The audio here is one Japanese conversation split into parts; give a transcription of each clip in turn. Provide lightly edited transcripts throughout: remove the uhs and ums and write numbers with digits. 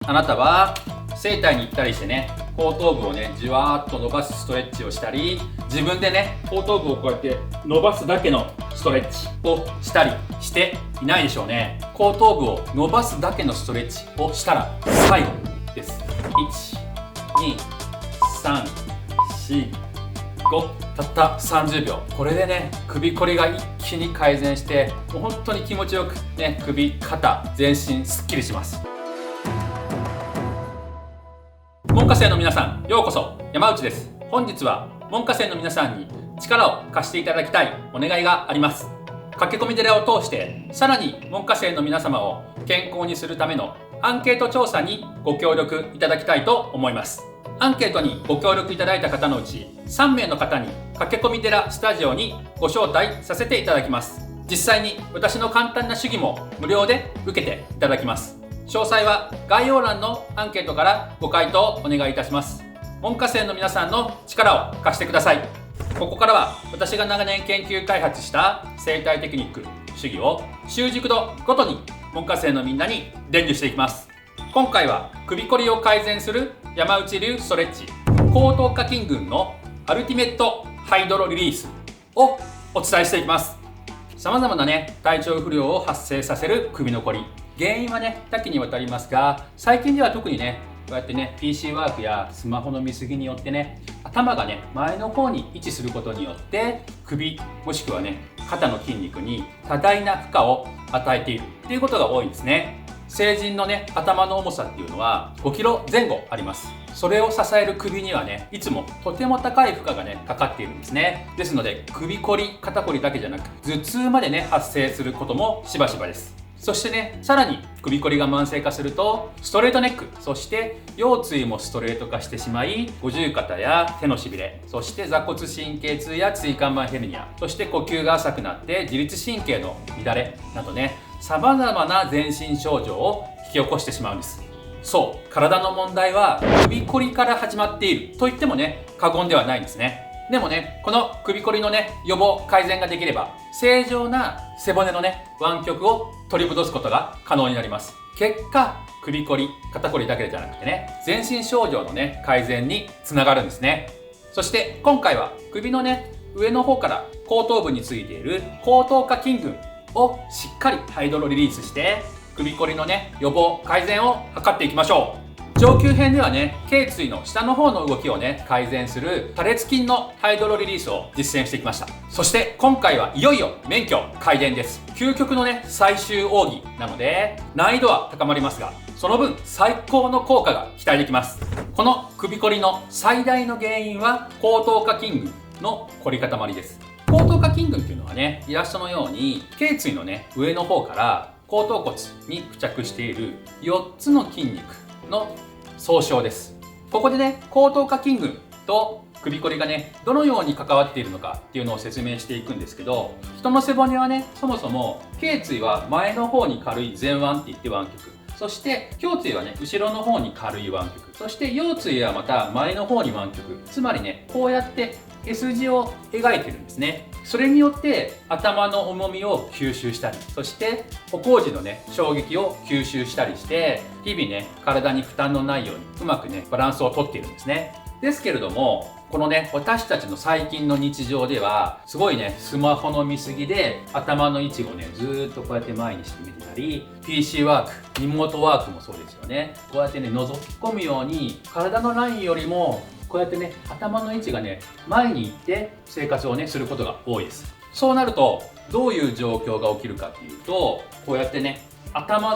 あなたは整体に行ったりしてね、後頭部をねじわーっと伸ばすストレッチをしたり、自分でね後頭部をこうやって伸ばすだけのストレッチをしたりしていないでしょうね。後頭部を伸ばすだけのストレッチをしたら最後です。12345、たった30秒。これでね首こりが一気に改善して、もう本当に気持ちよくね、首肩全身すっきりします。門下生の皆さん、ようこそ。山内です。本日は門下生の皆さんに力を貸していただきたいお願いがあります。駆け込み寺を通してさらに門下生の皆様を健康にするためのアンケート調査にご協力いただきたいと思います。アンケートにご協力いただいた方のうち3名の方に駆け込み寺スタジオにご招待させていただきます。実際に私の簡単な手技も無料で受けていただきます。詳細は概要欄のアンケートからご回答お願いいたします。門下生の皆さんの力を貸してください。ここからは私が長年研究開発した整体テクニック、手技を習熟度ごとに門下生のみんなに伝授していきます。今回は首こりを改善する山内流ストレッチ、後頭下筋群のアルティメットハイドロリリースをお伝えしていきます。様々なね体調不良を発生させる首のこり、原因はね多岐にわたりますが、最近では特にねこうやってね PC ワークやスマホの見過ぎによってね、頭がね前の方に位置することによって首もしくはね肩の筋肉に多大な負荷を与えているっていうことが多いんですね。成人のね頭の重さっていうのは5キロ前後あります。それを支える首にはねいつもとても高い負荷がねかかっているんですね。ですので首こり肩こりだけじゃなく、頭痛までね発生することもしばしばです。そしてね、さらに首こりが慢性化するとストレートネック、そして腰椎もストレート化してしまい、五十肩や手のしびれ、そして坐骨神経痛や椎間板ヘルニア、そして呼吸が浅くなって自律神経の乱れなどね、様々な全身症状を引き起こしてしまうんです。そう、体の問題は首こりから始まっていると言ってもね過言ではないんですね。でもね、この首こりのね予防改善ができれば、正常な背骨のね湾曲を取り戻すことが可能になります。結果、首こり肩こりだけじゃなくてね、全身症状のね改善につながるんですね。そして今回は首のね上の方から後頭部についている後頭下筋群をしっかりハイドロリリースして、首こりのね予防改善を図っていきましょう。上級編ではね、頸椎の下の方の動きをね改善する多裂筋のハイドロリリースを実践してきました。そして今回はいよいよ免許開伝です。究極のね最終奥義なので難易度は高まりますが、その分最高の効果が期待できます。この首こりの最大の原因は後頭下筋群の凝り固まりです。後頭下筋群っていうのはね、イラストのように頸椎のね上の方から後頭骨に付着している4つの筋肉の総称です。ここでね後頭下筋群と首こりがねどのように関わっているのかっていうのを説明していくんですけど、人の背骨はねそもそも頸椎は前の方に軽い前腕って言って湾曲、そして胸椎はね後ろの方に軽い湾曲、そして腰椎はまた前の方に湾曲、つまりねこうやって S 字を描いてるんですね。それによって頭の重みを吸収したり、そして歩行時のね衝撃を吸収したりして、日々ね体に負担のないようにうまくねバランスをとっているんですね。ですけれども、このね私たちの最近の日常ではすごいねスマホの見過ぎで頭の位置をねずーっとこうやって前にして見てたり、 PC ワーク、リモートワークもそうですよね。こうやってね覗き込むように体のラインよりもこうやってね頭の位置がね前に行って生活をねすることが多いです。そうなるとどういう状況が起きるかっていうと、こうやってね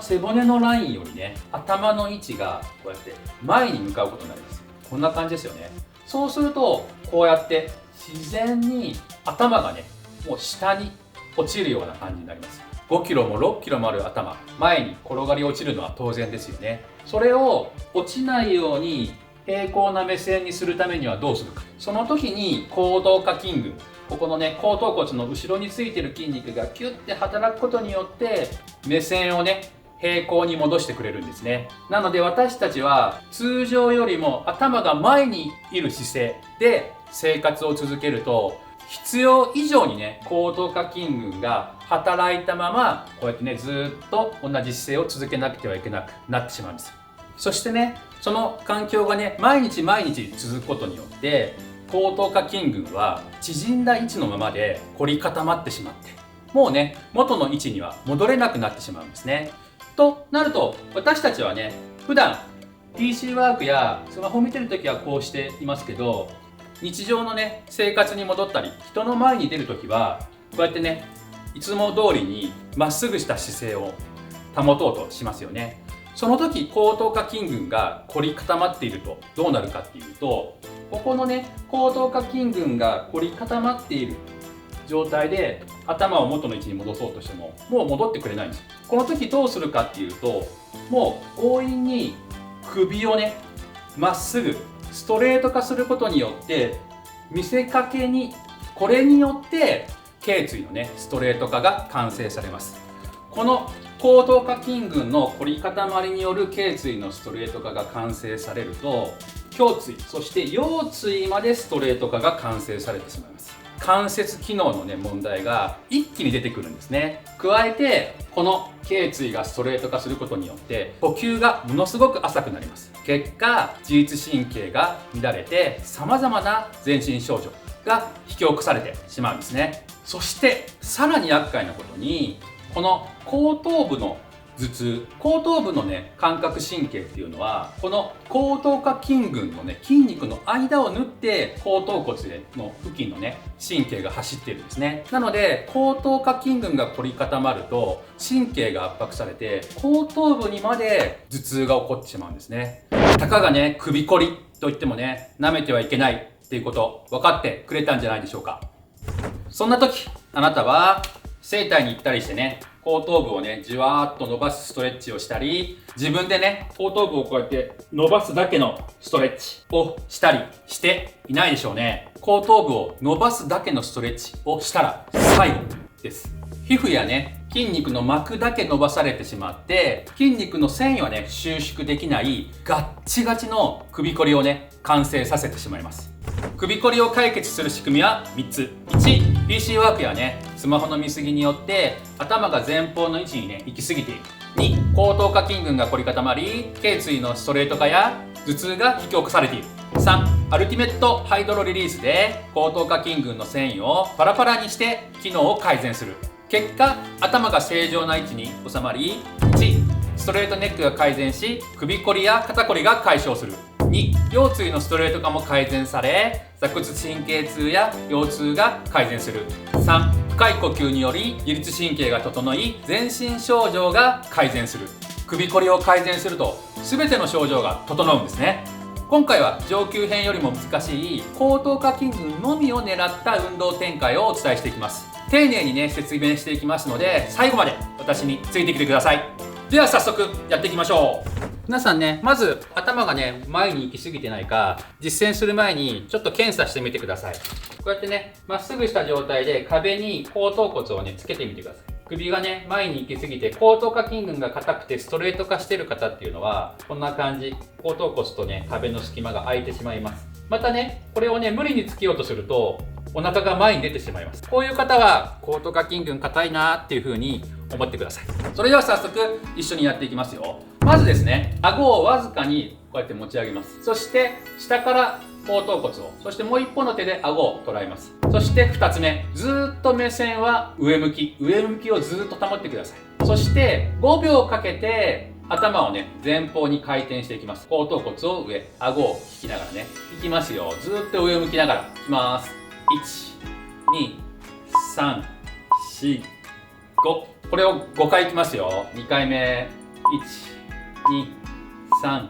背骨のラインよりね頭の位置がこうやって前に向かうことになります。こんな感じですよね。そうするとこうやって自然に頭がねもう下に落ちるような感じになります。5キロも6キロもある頭、前に転がり落ちるのは当然ですよね。それを落ちないように平行な目線にするためにはどうするか。その時に後頭下筋群、ここのね後頭骨の後ろについてる筋肉がキュッて働くことによって目線をね平行に戻してくれるんですね。なので私たちは通常よりも頭が前にいる姿勢で生活を続けると、必要以上にね後頭下筋群が働いたままこうやってねずっと同じ姿勢を続けなくてはいけなくなってしまうんです。そしてね、その環境がね、毎日毎日続くことによって後頭下筋群は縮んだ位置のままで凝り固まってしまって、もうね、元の位置には戻れなくなってしまうんですね。となると、私たちはね、普段 PC ワークやスマホを見てるときはこうしていますけど、日常のね、生活に戻ったり人の前に出るときはこうやってね、いつも通りにまっすぐした姿勢を保とうとしますよね。その時後頭下筋群が凝り固まっているとどうなるかっていうと、ここのね、後頭下筋群が凝り固まっている状態で頭を元の位置に戻そうとしてももう戻ってくれないんです。この時どうするかっていうと、もう強引に首をね、まっすぐストレート化することによって見せかけに、これによって頸椎のね、ストレート化が完成されます。この後頭下筋群の凝り固まりによる頸椎のストレート化が完成されると、胸椎そして腰椎までストレート化が完成されてしまいます。関節機能のね、問題が一気に出てくるんですね。加えてこの頸椎がストレート化することによって呼吸がものすごく浅くなります。結果、自律神経が乱れて様々な全身症状が引き起こされてしまうんですね。そしてさらに厄介なことに、この後頭部の頭痛、後頭部のね、感覚神経っていうのはこの後頭下筋群のね、筋肉の間を縫って後頭骨の付近のね、神経が走っているんですね。なので後頭下筋群が凝り固まると神経が圧迫されて後頭部にまで頭痛が起こってしまうんですね。たかがね、首こりといってもね、舐めてはいけないっていうこと分かってくれたんじゃないでしょうか。そんな時、あなたは整体に行ったりしてね、後頭部をね、じわーっと伸ばすストレッチをしたり、自分でね、後頭部をこうやって伸ばすだけのストレッチをしたりしていないでしょうね。後頭部を伸ばすだけのストレッチをしたら最後です。皮膚やね、筋肉の膜だけ伸ばされてしまって、筋肉の繊維はね、収縮できないガッチガチの首こりをね、完成させてしまいます。首こりを解決する仕組みは3つ。1、PC ワークやね、スマホの見過ぎによって頭が前方の位置にね、行き過ぎている。2、後頭下筋群が凝り固まり、頸椎のストレート化や頭痛が引き起こされている。3、アルティメットハイドロリリースで後頭下筋群の繊維をパラパラにして機能を改善する。結果、頭が正常な位置に収まり、1、ストレートネックが改善し、首こりや肩こりが解消する。2、腰椎のストレート化も改善され、坐骨神経痛や腰痛が改善する。3、深い呼吸により自律神経が整い、全身症状が改善する。首こりを改善すると全ての症状が整うんですね。今回は上級編よりも難しい後頭下筋群のみを狙った運動展開をお伝えしていきます。丁寧にね、説明していきますので、最後まで私についてきてください。では早速やっていきましょう。皆さんね、まず頭がね、前に行き過ぎてないか実践する前にちょっと検査してみてください。こうやってね、まっすぐした状態で壁に後頭骨をね、つけてみてください。首がね、前に行き過ぎて後頭下筋群が硬くてストレート化してる方っていうのはこんな感じ、後頭骨とね、壁の隙間が空いてしまいます。またね、これをね、無理につけようとするとお腹が前に出てしまいます。こういう方は後頭下筋群硬いなーっていう風に思ってください。それでは早速一緒にやっていきますよ。まずですね、顎をわずかにこうやって持ち上げます。そして下から後頭骨を、そしてもう一方の手で顎を捉えます。そして2つ目、ずーっと目線は上向きをずーっと保ってください。そして5秒かけて頭をね、前方に回転していきます。後頭骨を上、顎を引きながらね、いきますよ。ずーっと上向きながらいきます。1、2、3、4、5。これを5回いきますよ。2回目。1、2、3、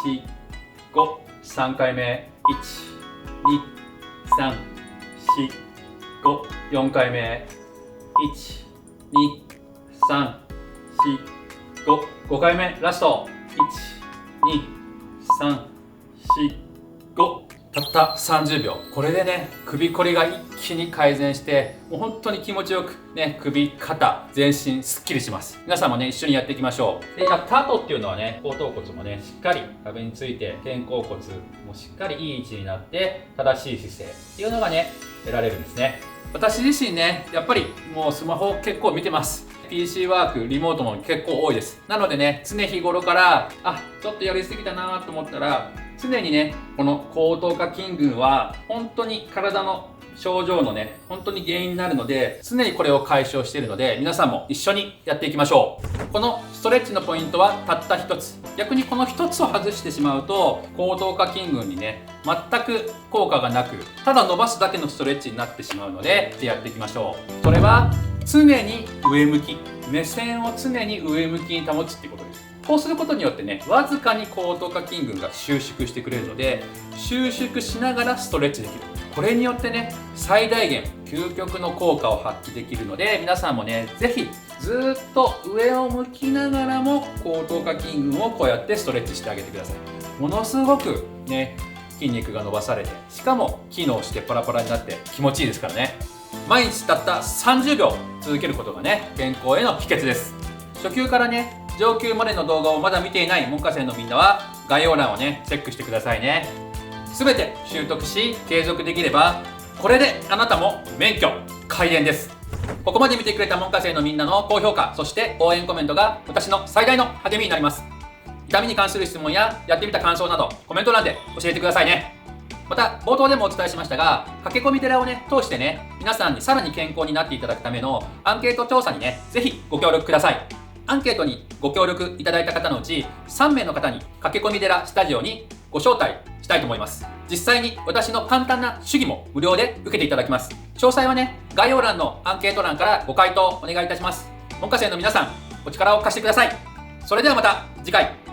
4、5。3回目。1、2、3、4、5。4回目。1、2、3、4、5。5回目。ラスト。1、2、3、4、5。たった30秒。これでね、首こりが一気に改善して、もう本当に気持ちよくね、首、肩、全身すっきりします。皆さんもね、一緒にやっていきましょう。で、やった後っていうのはね、後頭骨もね、しっかり壁について、肩甲骨もしっかりいい位置になって、正しい姿勢っていうのがね、得られるんですね。私自身ね、やっぱりもうスマホ結構見てます。PC ワーク、リモートも結構多いです。なのでね、常日頃から、ちょっとやりすぎたなと思ったら、常にね、この後頭下筋群は、本当に体の症状のね、本当に原因になるので、常にこれを解消しているので、皆さんも一緒にやっていきましょう。このストレッチのポイントはたった一つ。逆にこの一つを外してしまうと、後頭下筋群にね、全く効果がなく、ただ伸ばすだけのストレッチになってしまうので、やっていきましょう。それは、常に上向き。目線を常に上向きに保つっていうことです。こうすることによってね、わずかに後頭下筋群が収縮してくれるので、収縮しながらストレッチできる。これによってね、最大限究極の効果を発揮できるので、皆さんもね、ぜひずっと上を向きながらも後頭下筋群をこうやってストレッチしてあげてください。ものすごくね、筋肉が伸ばされて、しかも機能してパラパラになって気持ちいいですからね。毎日たった30秒続けることがね、健康への秘訣です。初級からね、上級までの動画をまだ見ていない門下生のみんなは概要欄をね、チェックしてくださいね。すべて習得し継続できれば、これであなたも免許開演です。ここまで見てくれた門下生のみんなの高評価、そして応援コメントが私の最大の励みになります。痛みに関する質問ややってみた感想などコメント欄で教えてくださいね。また冒頭でもお伝えしましたが、駆け込み寺をね、通してね、皆さんにさらに健康になっていただくためのアンケート調査にね、ぜひご協力ください。アンケートにご協力いただいた方のうち3名の方に駆け込み寺スタジオにご招待したいと思います。実際に私の簡単な手技も無料で受けていただきます。詳細はね、概要欄のアンケート欄からご回答お願いいたします。門下生の皆さん、お力を貸してください。それではまた次回。